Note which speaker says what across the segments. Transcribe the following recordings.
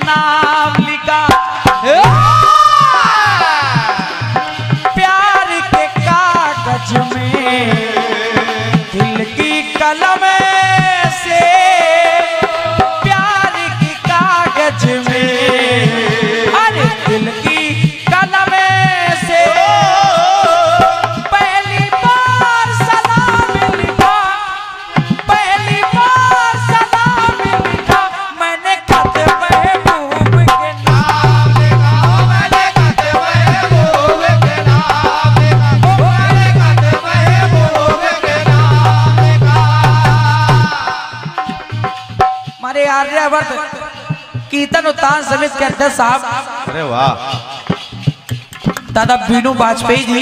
Speaker 1: नाम लिखा, प्यार के कागज में दिल की कलम से, प्यार की कागज में अरे दिल की कलम से पहली बार सलाम लिखा, पहली बार सलाम लिखा मैंने खत महबूब के नाम लिखा, मैंने खत महबूब के नाम लिखा, मैंने खत महबूब के नाम लिखा। हमारे आर्यवर्त कीर्तन उत्तान समिति के अध्यक्ष साहब,
Speaker 2: अरे वाह,
Speaker 1: दादा बीनू वाजपेयी जी,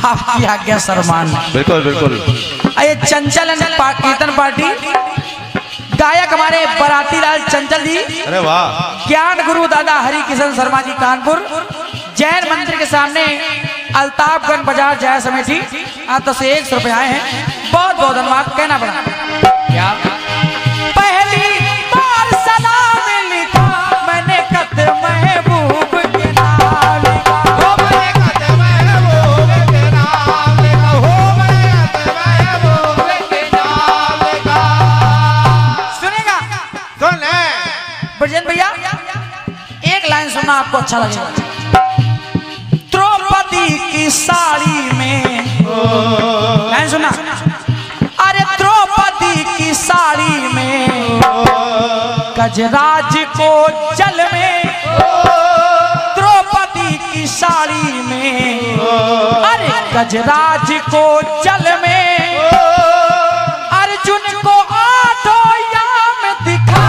Speaker 1: आपकी आज्ञा सरमान।
Speaker 2: बिल्कुल बिल्कुल।
Speaker 1: ये चंचल कीर्तन पार्टी, गायक हमारे बराती लाल चंचल जी,
Speaker 2: अरे वाह,
Speaker 1: ज्ञान गुरु दादा हरि किशन शर्मा जी कानपुर, जैन मंदिर के सामने अल्ताफगंज बाजार जय समिति, आप तो से 100 रुपए आए हैं, बहुत बहुत धन्यवाद कहना पड़ा। क्या पहली बार सलाम लिखा मैंने खत महबूब के नाम लिखा, हो मैंने खत महबूब के नाम लिखा, हो मैंने खत महबूब के नाम लिखा। सुनेगा?
Speaker 2: सुन ले।
Speaker 1: ब्रजेंद्र भैया एक लाइन सुनना आपको अच्छा लगेगा। द्रौपदी की साड़ी में, लाइन सुनना, अरे द्रौपदी की साड़ी में गजराज को जल में, द्रौपदी की साड़ी में अरे गजराज को जल में अर्जुन को आठों याम दिखा,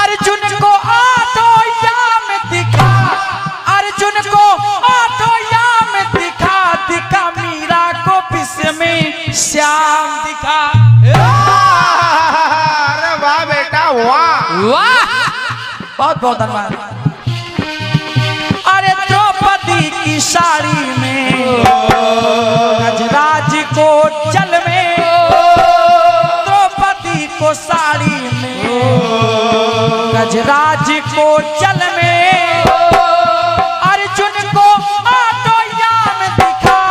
Speaker 1: अर्जुन को आठों याम दिखा, अर्जुन को आठों याम दिखा, दिखा मीरा को विष में श्याम दिखा।
Speaker 2: अरे वाह बेटा वाह
Speaker 1: वाह, बहुत बहुत धन्यवाद। अरे द्रौपदी की साड़ी में गजराज को जल में, द्रौपदी को साड़ी में गजराज को जल में अर्जुन को आठों याम दिखा,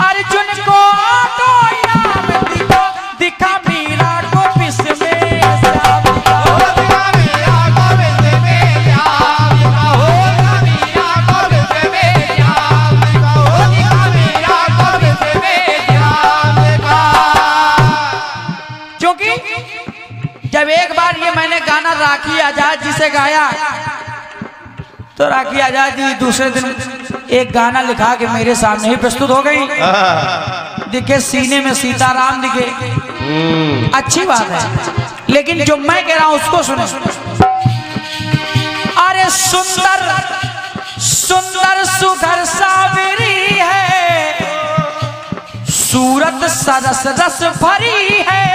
Speaker 1: अर्जुन को आठों याम दिखा, दिखा मीरा को विष में श्याम दिखा, दिखा मीरा को विष में श्याम दिखा, दिखा मीरा को विष में श्याम दिखा, दिखा मीरा को विष में श्याम दिखा। क्योंकि जब एक बार ये मैंने गाना राखी आजाद जी से गाया तो राखी आजाद जी दूसरे दिन एक गाना लिखा के मेरे सामने ही प्रस्तुत हो गई। दिखे सीने में सीताराम दिखे, अच्छी बात है, लेकिन जो मैं कह रहा हूं उसको सुनो। अरे सुंदर सुंदर सुघर सावरी है, सूरत सरस रस भरी है,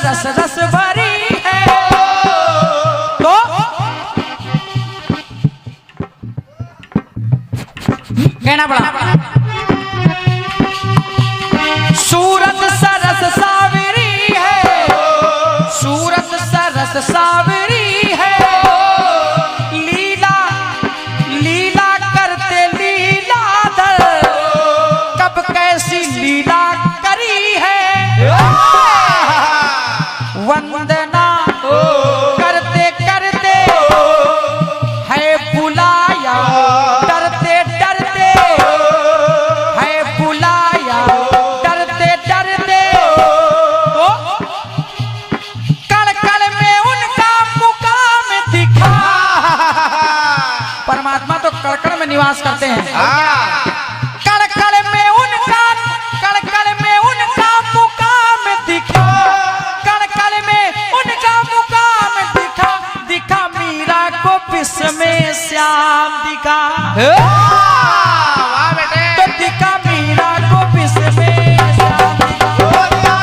Speaker 1: रस रस भरी है। तो कहना पड़ा, सूरत सरस सावरी है, सूरत सरस सावरी है, लीला लीला करते लीलाधर, कब कैसी लीला करी है, वंदना करते करते है बुलाया, डरते डरते है बुलाया, डरते डरते तो कण कण में उनका मुकाम दिखा। परमात्मा तो कण में निवास करते हैं, कण कण में उनका, कण कण में उनका मुकाम दिखा, दिखा मीरा को विष में श्याम दिखा, तो दिखा मीरा को विष में श्याम दिखा।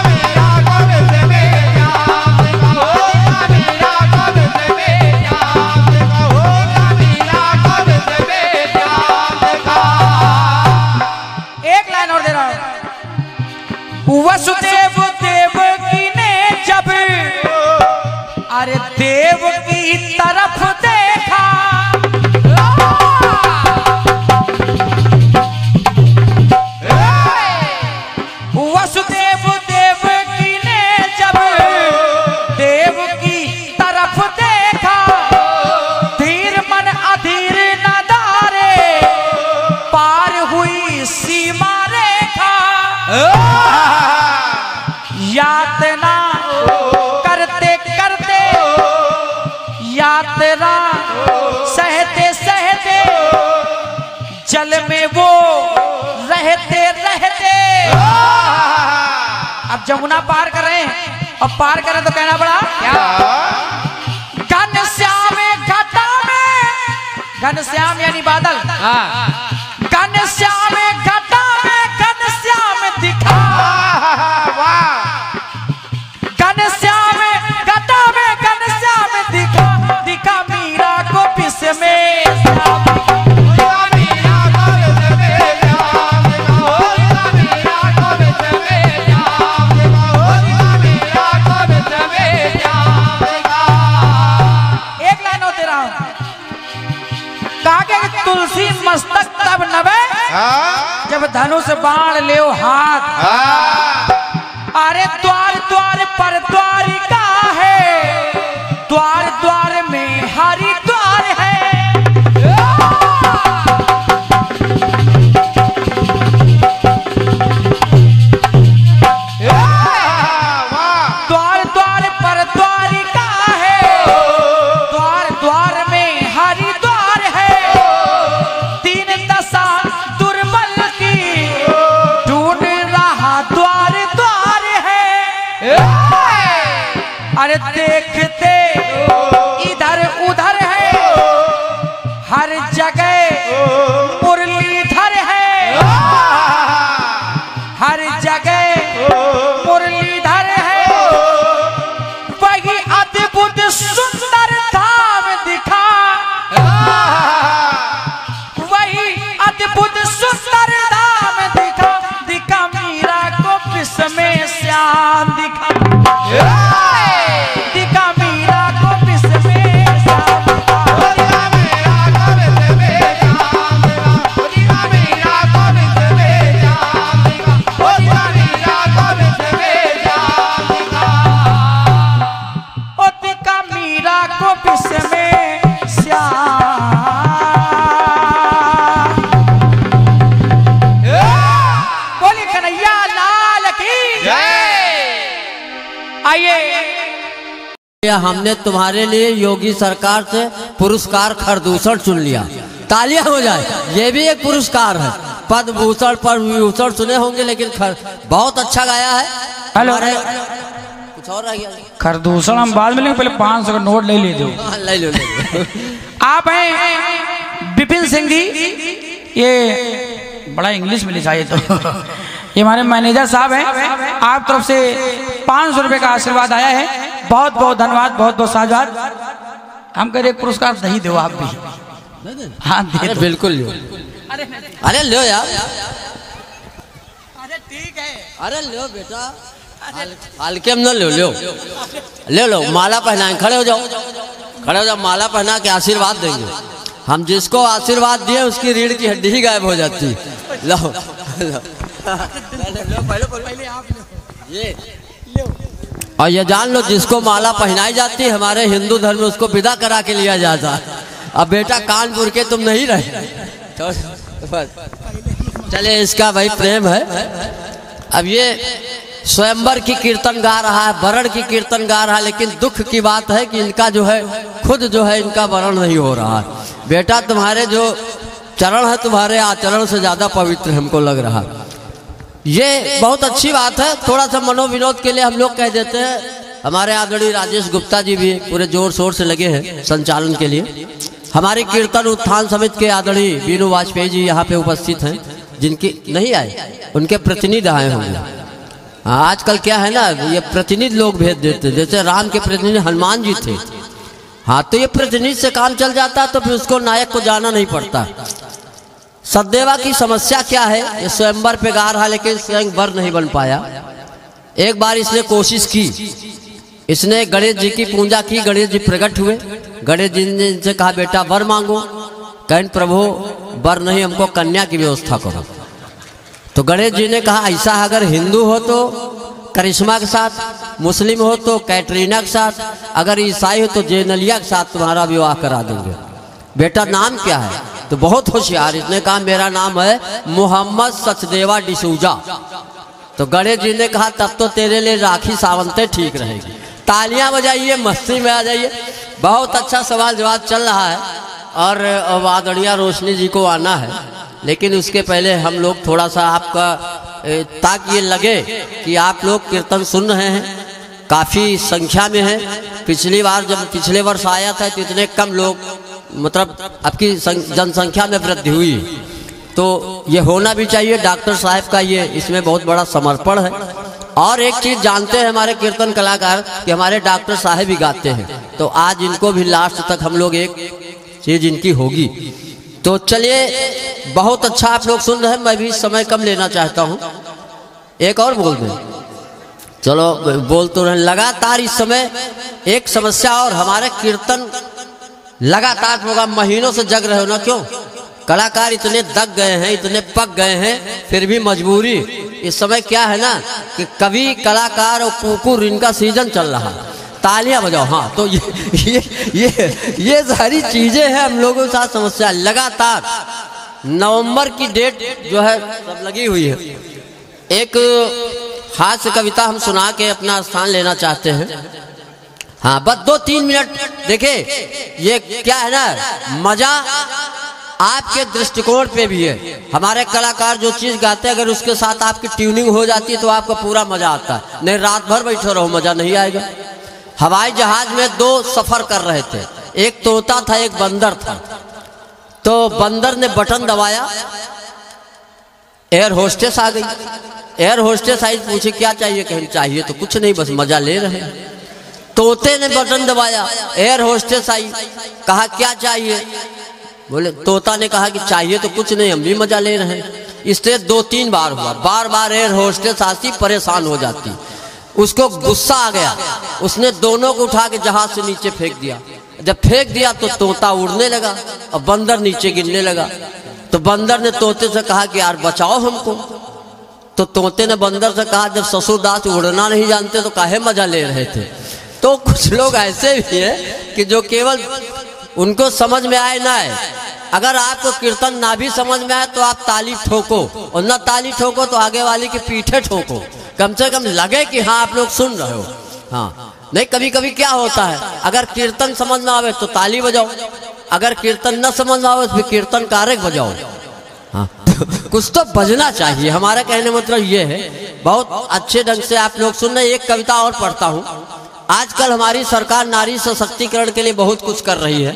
Speaker 1: साधना करते करते यात्रा सहते सहते जल में वो रहते रहते। अब जमुना पार कर रहे हैं और पार करें तो कहना पड़ा क्या? घनश्याम घटा में, घनश्याम यानी बादल, घनश्याम घटा में घनश्याम दिखा, घनश्याम घटा में घनश्याम दिखा, दिखा मीरा को पिस में तुलसी मस्तक तब नवे जब धनुष बाण ले हाथ। अरे द्वार द्वार पर द्वारिका है, द्वार द्वार में हरिद्वार है। द्वार द्वार पर द्वारिका है, द्वार द्वार में हरिद्वार है। अरे देखते इधर उधर है, हर जगह मुरलीधर है, हर जगह मुरलीधर है। वही अद्भुत सुंदर धाम दिखा, वही अद्भुत सुंदर धाम दिखा, दिखा मीरा को विष में श्याम दिखा,
Speaker 3: हमने तुम्हारे लिए योगी सरकार से पुरस्कार खरदूषण चुन लिया। तालियां हो जाए, ये भी एक पुरस्कार है। पद्म भूषण पर विभूषण सुने होंगे, लेकिन बहुत अच्छा गाया है।
Speaker 1: हेलो,
Speaker 3: कुछ और रह गया?
Speaker 1: खरदूषण हम बाद में लेंगे, पहले 500 का नोट ले लीजिए।
Speaker 3: ले लो।
Speaker 1: आप हैं विपिन सिंह जी, ये बड़ा इंग्लिश में लिखा है तो ये हमारे मैनेजर साहब हैं। आप तरफ से 500 रुपए का आशीर्वाद आया है, बहुत बहुत धन्यवाद, बहुत बहुत साधुवाद। हम कह रहे पुरस्कार नहीं दो आप भी। हाँ दे,
Speaker 3: बिल्कुल लो। अरे लो यार,
Speaker 1: अरे ठीक है,
Speaker 3: अरे लो बेटा, हल्के में न लो, लो ले लो। माला पहनाएं, खड़े हो जाओ, खड़े हो जाओ। माला पहना के आशीर्वाद देंगे। हम जिसको आशीर्वाद दिए उसकी रीढ़ की हड्डी ही गायब हो जाती। लो पहले आप ये और ये जान लो, जिसको माला पहनाई जाती है हमारे हिंदू धर्म में, उसको विदा करा के लिया जाता। अब बेटा कानपुर के तुम नहीं रहे तो चले, इसका भाई प्रेम है। अब ये स्वयंवर की कीर्तन गा रहा है, वरण की कीर्तन गा रहा है, लेकिन दुख की बात है कि इनका जो है खुद जो है इनका वरण नहीं हो रहा है। बेटा तुम्हारे जो चरण है, तुम्हारे आचरण से ज्यादा पवित्र हमको लग रहा। ये बहुत अच्छी बात है। थोड़ा सा मनोविनोद के लिए हम लोग कह देते हैं। हमारे आदरणीय राजेश गुप्ता जी भी पूरे जोर शोर से लगे हैं संचालन के लिए। हमारी कीर्तन उत्थान समिति के आदरणीय बीनू वाजपेयी जी यहाँ पे उपस्थित हैं, जिनकी नहीं आए, उनके प्रतिनिधि आए होंगे। आजकल क्या है ना, ये प्रतिनिधि लोग भेज देते, जैसे राम के प्रतिनिधि हनुमान जी थे। हाँ, तो ये प्रतिनिधि से काम चल जाता, तो फिर उसको नायक को जाना नहीं पड़ता। सतदेवा की समस्या क्या है, ये स्वयंवर पे गा रहा, लेकिन स्वयंवर नहीं बन पाया। एक बार इसने कोशिश की, इसने गणेश जी की पूजा की, गणेश जी प्रकट हुए। गणेश जी ने इनसे कहा बेटा वर मांगो। कहें प्रभु वर नहीं, हमको कन्या की व्यवस्था करो। तो गणेश जी ने कहा ऐसा अगर हिंदू हो तो करिश्मा के साथ, मुस्लिम हो तो कैटरीना के साथ, अगर ईसाई हो तो जेनलिया के साथ तुम्हारा विवाह करा देंगे। बेटा नाम क्या है? तो बहुत होशियार, इसने कहा मेरा नाम है मोहम्मद सचदेवा डिसूजा। तो गणेश जी ने कहा तब तो तेरे लिए राखी सावंते ठीक रहेगी। तालियां बजाइए, मस्ती में आ जाइए। बहुत अच्छा सवाल जवाब चल रहा है और वादड़िया रोशनी जी को आना है, लेकिन उसके पहले हम लोग थोड़ा सा आपका ताकि ये लगे कि आप लोग कीर्तन सुन रहे हैं, काफ़ी संख्या में है। पिछली बार जब पिछले वर्ष आया था तो इतने कम लोग, मतलब आपकी जनसंख्या में वृद्धि हुई, तो ये होना भी चाहिए। डॉक्टर साहब का ये इसमें बहुत बड़ा समर्पण है। और एक चीज़ जानते हैं हमारे कीर्तन कलाकार कि हमारे डॉक्टर साहब भी गाते हैं, तो आज इनको भी लास्ट तक हम लोग एक चीज़ इनकी होगी। तो चलिए, बहुत अच्छा आप लोग सुन रहे हैं, मैं भी समय कम लेना चाहता हूँ। एक और बोल दें, चलो बोल तो रहे। लगातार इस समय एक समस्या और, हमारे कीर्तन लगातार प्रोग्राम महीनों से जग रहे हो ना, क्यों? कलाकार इतने दग गए हैं, इतने पक गए हैं, फिर भी मजबूरी। इस समय क्या है ना कि कवि, कलाकार और कुकुर, इनका सीजन चल रहा है। तालियां बजाओ। हाँ, तो ये सारी चीजें हैं हम लोगों के साथ समस्या। लगातार नवंबर की डेट जो है सब लगी हुई है। एक हास्य कविता हम सुना के अपना स्थान लेना चाहते हैं। हाँ, बस 2-3 मिनट। देखिए, ये क्या है ना, मजा आपके दृष्टिकोण पे भी है। हमारे कलाकार जो चीज गाते हैं, अगर उसके साथ आपकी ट्यूनिंग हो जाती है तो आपको पूरा मजा आता है। नहीं, रात भर बैठे रहो, मजा नहीं आएगा। हवाई जहाज में 2 सफर कर रहे थे, एक तोता था, एक बंदर था। तो बंदर ने बटन दबाया, एयर होस्टेस आ गई। एयर होस्टेस आई, पूछे क्या चाहिए? कहीं चाहिए तो कुछ नहीं, बस मजा ले रहे हैं। तोते ने बटन दबाया, एयर होस्टेस आई, कहा क्या चाहिए? बोले, तोता ने कहा कि चाहिए तो कुछ नहीं, हम भी मजा ले रहे हैं। इससे 2-3 बार हुआ, बार बार एयर होस्टेस आती, परेशान हो जाती। उसको गुस्सा आ गया, उसने दोनों को उठा के जहाज से नीचे फेंक दिया। जब फेंक दिया तो तोता उड़ने लगा और बंदर नीचे गिरने लगा। तो बंदर ने तोते से कहा कि यार बचाओ हमको। तो तोते ने बंदर से कहा, जब ससुरदास उड़ना नहीं जानते तो काहे मजा ले रहे थे। तो कुछ लोग ऐसे भी हैं कि जो केवल उनको समझ में आए ना आए, अगर आपको कीर्तन ना भी समझ में आए तो आप ताली ठोको, और ना ताली ठोको तो आगे वाले की पीठे ठोको, कम से कम लगे कि हाँ आप लोग सुन रहे हो। हाँ, नहीं, कभी कभी क्या होता है, अगर कीर्तन समझ में आवे तो ताली बजाओ, अगर कीर्तन न समझ में आवे तो फिर कीर्तन कारक बजाओ। हाँ, कुछ तो बजना चाहिए। हमारा कहने मतलब ये है, बहुत अच्छे ढंग से आप लोग सुन रहे। एक कविता और पढ़ता हूँ। आजकल हमारी सरकार नारी सशक्तिकरण के लिए बहुत कुछ कर रही है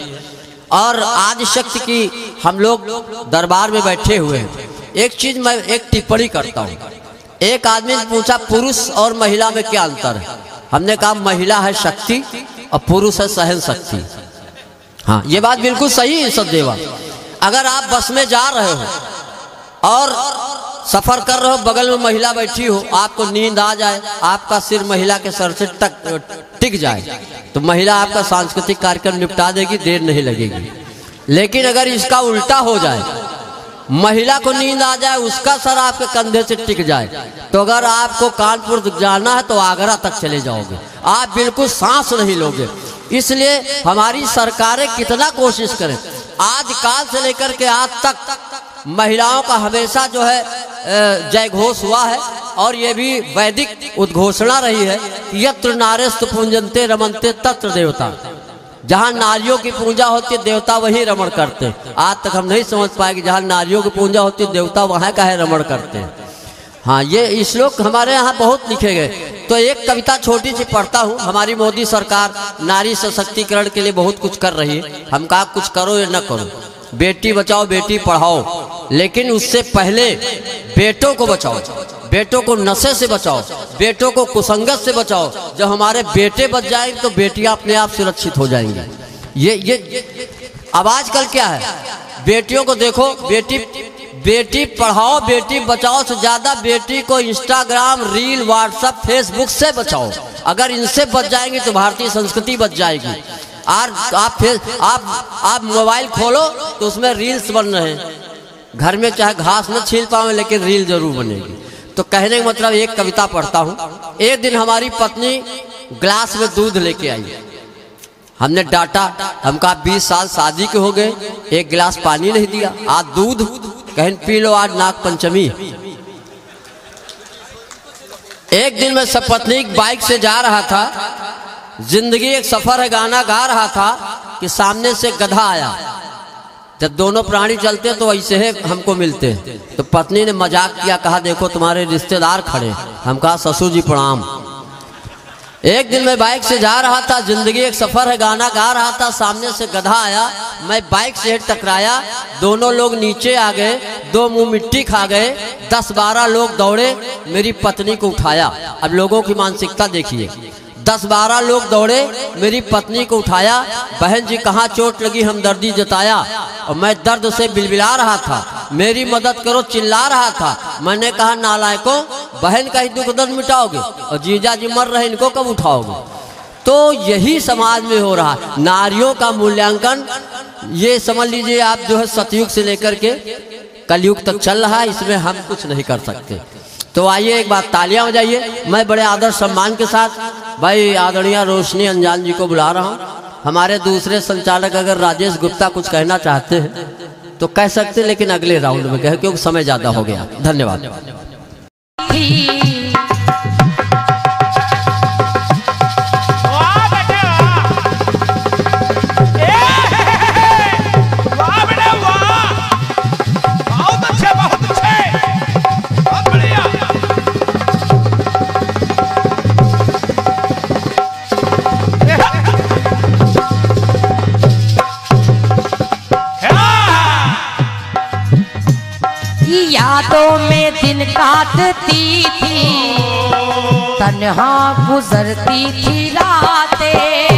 Speaker 3: और आदि शक्ति की हम लोग दरबार में बैठे हुए हैं। एक चीज मैं एक टिप्पणी करता हूँ। एक आदमी ने पूछा पुरुष और महिला में क्या अंतर है? हमने कहा महिला है शक्ति और पुरुष है सहन शक्ति। हाँ, ये बात बिल्कुल सही है सदैव। अगर आप बस में जा रहे हो और सफर कर रहे हो, बगल में महिला बैठी हो, आपको नींद आ जाए, आपका सिर महिला के सर से टिक जाए, तो महिला आपका सांस्कृतिक कार्यक्रम निपटा देगी, देर नहीं लगेगी। लेकिन अगर इसका उल्टा हो जाए, महिला को नींद आ जाए, उसका सर आपके कंधे से टिक जाए, तो अगर आपको कानपुर जाना है तो आगरा तक चले जाओगे, आप बिल्कुल सांस नहीं लोगे। इसलिए हमारी सरकारें कितना कोशिश करें, आज काल से लेकर के आज तक महिलाओं का हमेशा जो है जय घोष हुआ है, और ये भी वैदिक उद्घोषणा रही है, यत्र नारेस्तु पूजन्ते रमन्ते तत्र देवता। जहाँ नारियों की पूजा होती है देवता वही रमण करते। आज तक हम नहीं समझ पाए कि जहाँ नारियों की पूजा होती है देवता वहाँ का है रमण करते हैं। हाँ, ये श्लोक हमारे यहाँ बहुत लिखे गए। तो एक कविता छोटी सी पढ़ता हूँ। हमारी मोदी सरकार नारी सशक्तिकरण के लिए बहुत कुछ कर रही है। हम कहा कुछ करो या न करो, बेटी बचाओ बेटी पढ़ाओ, लेकिन उससे पहले बेटों को बचाओ, बेटों को नशे से बचाओ, बेटों को कुसंगत से बचाओ। जब हमारे बेटे बच जाएंगे तो बेटियां अपने आप सुरक्षित हो जाएंगी। ये अब आजकल क्या है, बेटियों को देखो, बेटी पढ़ाओ बेटी बचाओ से ज्यादा बेटी को इंस्टाग्राम, रील, व्हाट्सएप, फेसबुक से बचाओ। अगर इनसे बच जाएंगे तो भारतीय संस्कृति बच जाएगी। और आप मोबाइल खोलो तो उसमें रील्स बन रहे हैं, घर में चाहे घास न छील पाओ लेकिन रील जरूर बनेगी। तो कहने का मतलब एक कविता पढ़ता हूँ। एक दिन हमारी पत्नी ग्लास में दूध लेके आई, हमने डांटा, हम कहा 20 साल शादी के हो गए, एक गिलास पानी नहीं दिया, आज दूध, कहें पी लो, आज नाग पंचमी। एक दिन मैं सपत्नीक बाइक से जा रहा था, जिंदगी एक सफर है गाना गा रहा था कि सामने से गधा आया। जब दोनों प्राणी चलते तो ऐसे है हमको मिलते, तो पत्नी ने मजाक किया, कहा देखो तुम्हारे रिश्तेदार खड़े। हम कहा ससुर जी प्रणाम। एक दिन मैं बाइक से जा रहा था, जिंदगी एक सफर है गाना गा रहा था, सामने से गधा आया, मैं बाइक से टकराया, दोनों लोग नीचे आ गए, दो मुंह मिट्टी खा गए, 10-12 लोग दौड़े, मेरी पत्नी को उठाया। अब लोगों की मानसिकता देखिए, 10-12 लोग दौड़े, मेरी पत्नी को उठाया। बहन जी कहाँ चोट लगी, हमदर्दी जताया, और मैं दर्द से बिलबिला रहा था, मेरी मदद करो चिल्ला रहा था। मैंने कहा नालायकों, बहन का ही दुख दर्द मिटाओगे और जीजा जी मर रहे, इनको कब उठाओगे। तो यही समाज में हो रहा, नारियों का मूल्यांकन ये समझ लीजिए आप जो है सतयुग से लेकर के कलयुग तक चल रहा है, इसमें हम कुछ नहीं कर सकते। तो आइए एक बात तालियां बजाइए। मैं बड़े आदर सम्मान के साथ भाई आदरणीय रोशनी अंजान जी को बुला रहा हूं। हमारे दूसरे संचालक अगर राजेश गुप्ता कुछ कहना चाहते हैं तो कह सकते, लेकिन अगले राउंड में कहे क्योंकि समय ज्यादा हो गया। धन्यवाद।
Speaker 4: यादों में दिन काटती थी, तन्हा गुजरती थी रातें,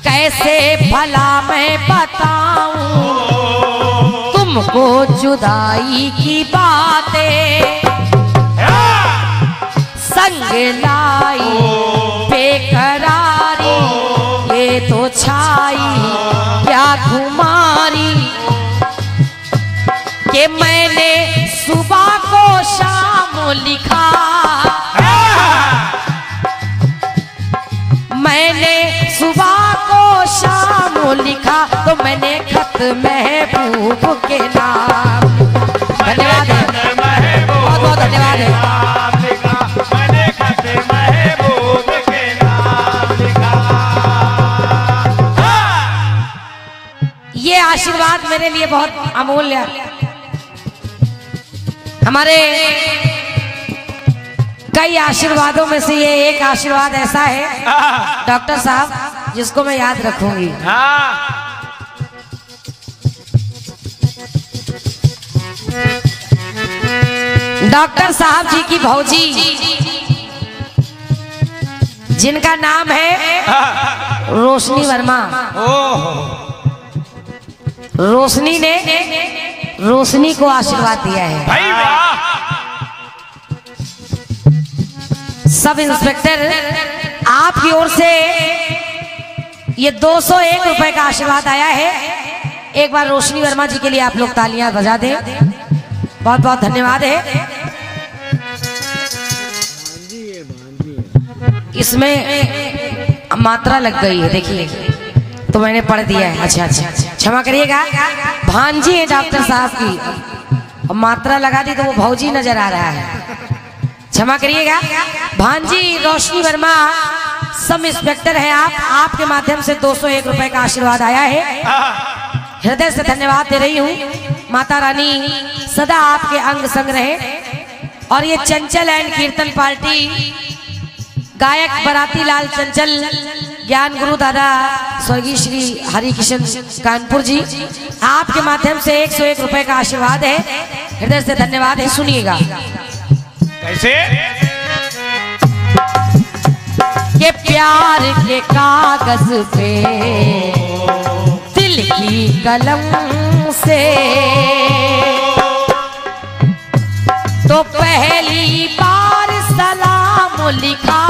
Speaker 4: कैसे भला मैं बताऊं तुमको जुदाई की बातें। संग लाई बेकरारी, ये तो छाई क्या खुमारी, कि मैंने सुबह को शाम लिखा, मैंने सुबह को शाम लिखा, तो मैंने खत महबूब के नाम। धन्यवाद है, बहुत बहुत धन्यवाद है।
Speaker 2: मैंने खत महबूब के नाम लिखा।
Speaker 4: ये आशीर्वाद मेरे लिए बहुत अमूल्य है। हमारे कई आशीर्वादों में से ये एक आशीर्वाद ऐसा है डॉक्टर साहब जिसको मैं याद रखूंगी। डॉक्टर साहब जी की भौजी जिनका नाम है रोशनी वर्मा, रोशनी ने रोशनी को आशीर्वाद दिया है।
Speaker 2: भाई वाह।
Speaker 4: सब इंस्पेक्टर आपकी ओर से ये 201 रुपए का आशीर्वाद आया है। एक बार रोशनी वर्मा जी के लिए आप लोग तालियां बजा दें, बहुत बहुत धन्यवाद है। इसमें मात्रा लग गई है, देखिए तो मैंने पढ़ दिया है। अच्छा अच्छा, क्षमा करिएगा, भांजी है डॉक्टर साहब की, और मात्रा लगा दी तो वो भौजी नजर आ रहा है, क्षमा करिएगा। भांजी रोशनी वर्मा सब इंस्पेक्टर हैं आप, आपके माध्यम से 201 रुपए का आशीर्वाद आया है। हृदय से धन्यवाद दे रही हूँ। माता रानी सदा आपके अंग संग रहे। और ये चंचल एंड कीर्तन पार्टी गायक बराती लाल चंचल, ज्ञान गुरु दादा स्वर्गीय श्री हरि किशन कानपुर जी, आपके माध्यम से 101 रुपए का आशीर्वाद है। हृदय से धन्यवाद है। सुनिएगा
Speaker 2: कैसे
Speaker 4: के प्यार के कागज पे दिल की कलम से तो पहली बार सलाम लिखा,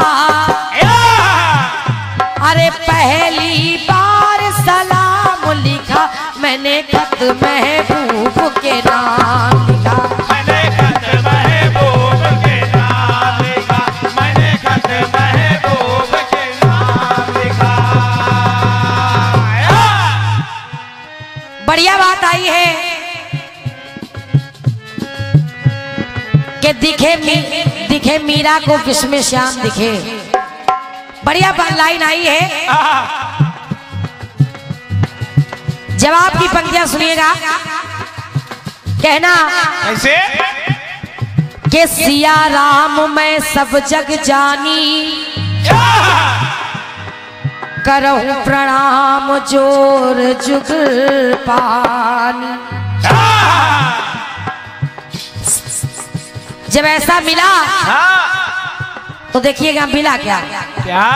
Speaker 4: अरे पहली बार सलाम लिखा, मैंने खत महबूब के नाम लिखा।
Speaker 2: मैंने खत महबूब के नाम लिखा। मैंने खत महबूब के नाम लिखा।
Speaker 4: बढ़िया बात आई है कि दिखे मीरा को विश्व में श्याम दिखे। बढ़िया लाइन आई है। जवाब की पंक्तियां सुनिएगा। कहना
Speaker 2: कैसे?
Speaker 4: कि सिया राम मैं सब जग जानी, करहूं प्रणाम जोर जुग पानी। जब ऐसा मिला तो देखिएगा मिला क्या
Speaker 2: क्या?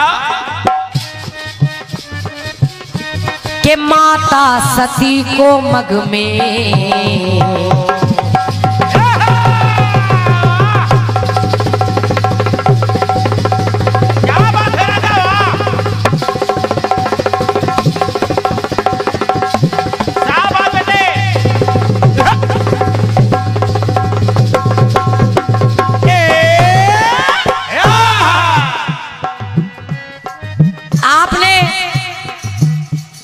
Speaker 4: कि माता सती को मग में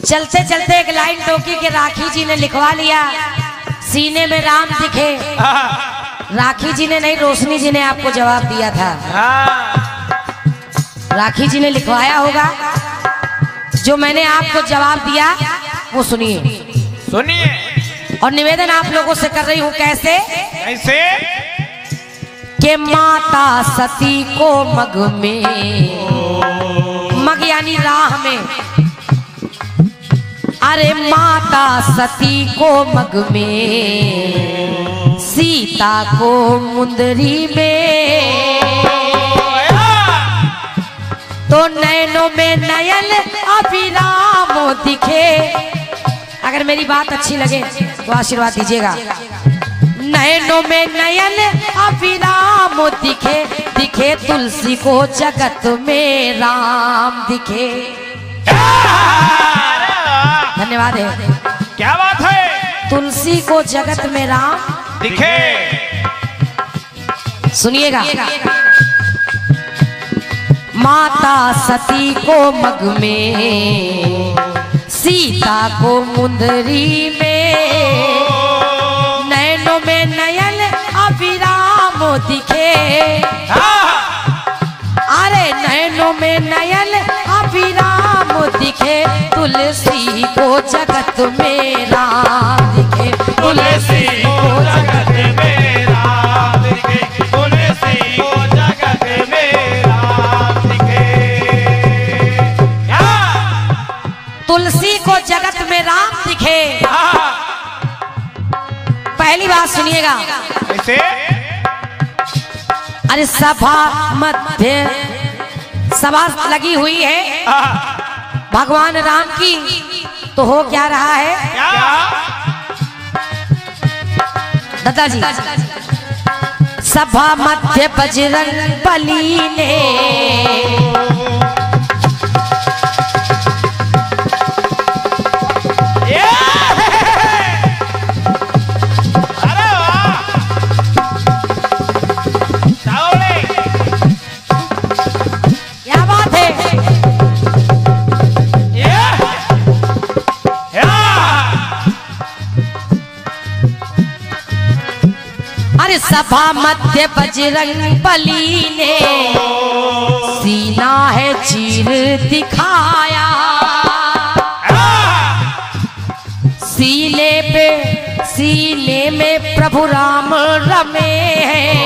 Speaker 4: चलते चलते एक लाइन टोकी के राखी जी ने लिखवा लिया, सीने में राम दिखे। राखी जी ने नहीं, रोशनी जी ने आपको जवाब दिया था। राखी जी ने लिखवाया होगा। जो मैंने आपको जवाब दिया वो सुनिए और निवेदन आप लोगों से कर रही हूं। कैसे?
Speaker 2: कैसे?
Speaker 4: कि माता सती को मग में, मग यानी राह में, अरे माता सती को मग में, सीता को मुंदरी में, तो नैनों में नयन अभिराम दिखे। अगर मेरी बात अच्छी लगे तो आशीर्वाद दीजिएगा। नैनों में नयन अभिराम दिखे, दिखे तुलसी को जगत में राम दिखे। धन्यवाद है।
Speaker 2: क्या बात है?
Speaker 4: तुलसी को जगत में राम
Speaker 2: दिखे।
Speaker 4: सुनिएगा। माता सती को मग में, सीता को मुंदरी में, नैनों में नयन अभिराम दिखे। अरे नैनों में नयन अभिराम दिखे, तुलसी को जगत में राम दिखे।
Speaker 2: तुलसी को जगत में राम दिखे, तुलसी को जगत में राम दिखे।
Speaker 4: तुलसी को जगत में राम दिखे। पहली बात सुनिएगा।
Speaker 2: कैसे?
Speaker 4: अरे सभा मध्य सभा लगी हुई है भगवान राम की, तो हो क्या रहा है दादाजी? सभा मध्य बजरंग बली ने, सभा मध्य बजरंग बली ने, सीना है चीर दिखाया। सीने में प्रभु राम रमे हैं,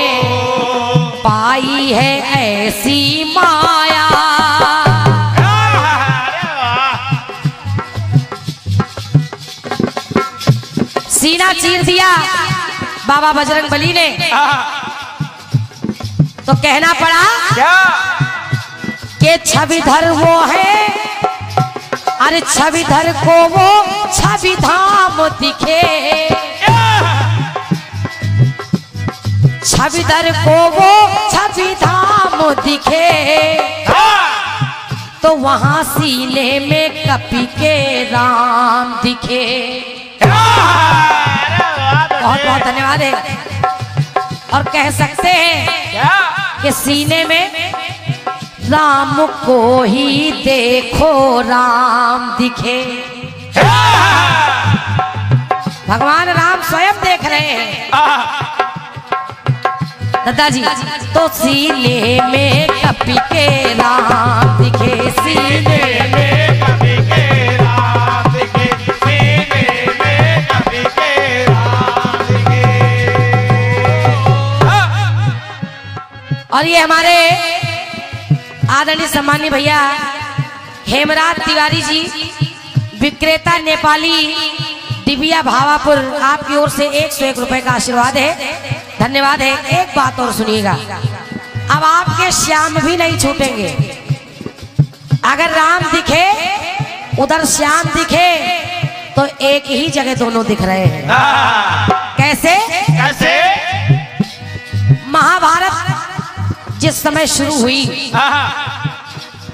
Speaker 4: पाई है ऐसी माया। सीना चीर दिया बाबा बजरंग बली ने, तो कहना पड़ा
Speaker 2: क्या?
Speaker 4: कि छविधर वो है, अरे छविधर को वो छवि धाम दिखे। छविधर को वो छवि धाम दिखे, तो वहां सीने में कपि के राम दिखे। बहुत बहुत धन्यवाद है। और कह सकते हैं कि सीने में राम को ही देखो राम दिखे। भगवान राम स्वयं देख रहे हैं। दादाजी तो सीने में कपी के राम दिखे, सीने में
Speaker 2: कभी के राम दिखे, सीने में कभी के राम दिखे।
Speaker 4: और ये हमारे आदरणीय सम्मानीय भैया हेमराज तिवारी जी, विक्रेता नेपाली, डिबिया भावापुर, आपकी ओर से 101 रुपए का आशीर्वाद है, धन्यवाद है। एक बात और सुनिएगा, अब आपके श्याम भी नहीं छूटेंगे। अगर राम दिखे उधर श्याम दिखे तो एक ही जगह दोनों दिख रहे हैं। कैसे?
Speaker 2: कैसे?
Speaker 4: महाभारत जिस समय शुरू हुई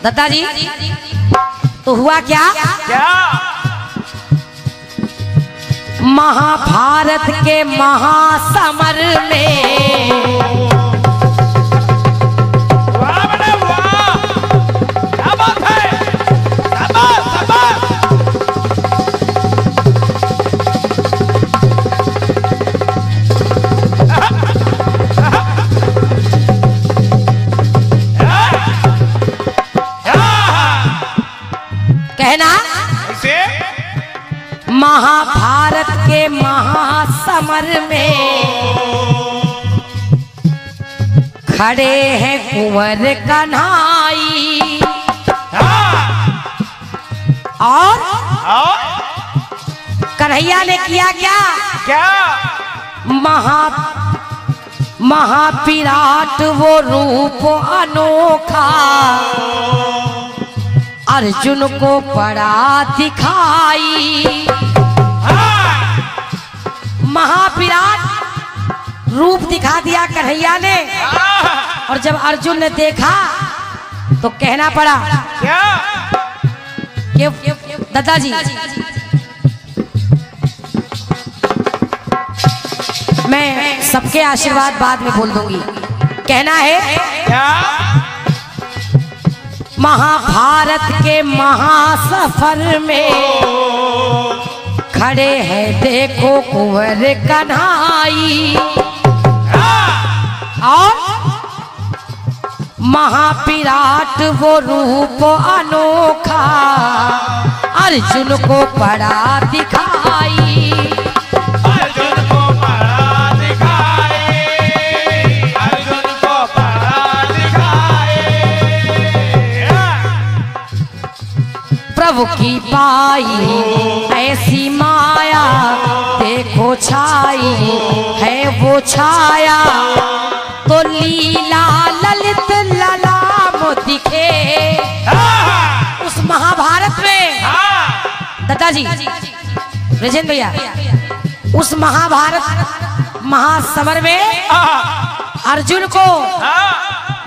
Speaker 4: दादाजी, तो हुआ क्या?
Speaker 2: क्या?
Speaker 4: महाभारत के महासमर में
Speaker 2: वाह बड़े वाह, क्या बात है, शाबाश शाबाश।
Speaker 4: कहना
Speaker 2: कैसे?
Speaker 4: महाभारत के महासमर में खड़े हैं कुंवर कन्हाई, और कन्हैया ने किया क्या?
Speaker 2: क्या?
Speaker 4: महाविराट वो रूप अनोखा अर्जुन को पड़ा दिखाई। महाविराट रूप दिखा दिया कन्हैया ने, और जब अर्जुन ने देखा तो कहना पड़ा
Speaker 2: क्या?
Speaker 4: कि दादाजी मैं सबके आशीर्वाद बाद में बोल दूंगी। कहना है
Speaker 2: क्या?
Speaker 4: महाभारत के महासफर में खड़े हैं देखो कुंवर कन्हाई, और महाविराट वो रूप अनोखा अर्जुन को पड़ा दिखाई।
Speaker 2: अर्जुन को पड़ा दिखाए, अर्जुन को पड़ा दिखाए।
Speaker 4: प्रभु की पाई ऐसी माया देखो छाई है वो छाया, तो लीला ललित ललाम दिखे उस महाभारत में। दादाजी राजेंद्र भैया, उस महाभारत महासमर में अर्जुन को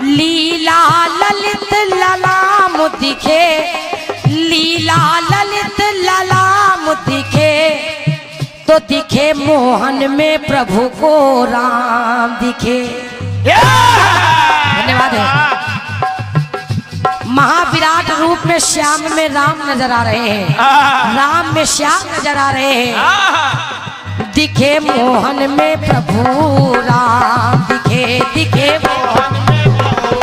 Speaker 4: लीला ललित ललाम दिखे, लीला ललित ललाम दिखे, तो दिखे मोहन में प्रभु को राम दिखे। धन्यवाद है। महाविराट रूप में श्याम में राम नजर आ रहे हैं, राम में श्याम नजर आ रहे हैं। दिखे मोहन में प्रभु राम दिखे, दिखे मोहन में
Speaker 2: प्रभु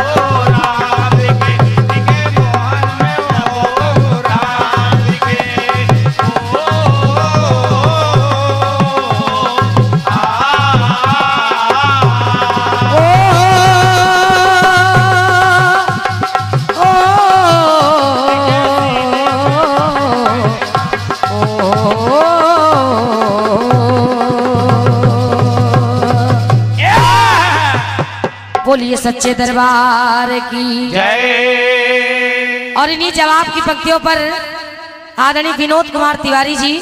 Speaker 2: राम दिखे, दिखे मोहन में प्रभु राम दिखे।
Speaker 4: बोलिए सच्चे दरबार की
Speaker 2: जय।
Speaker 4: और इन्हीं जवाब की पंक्तियों पर आदरणीय विनोद कुमार तिवारी जी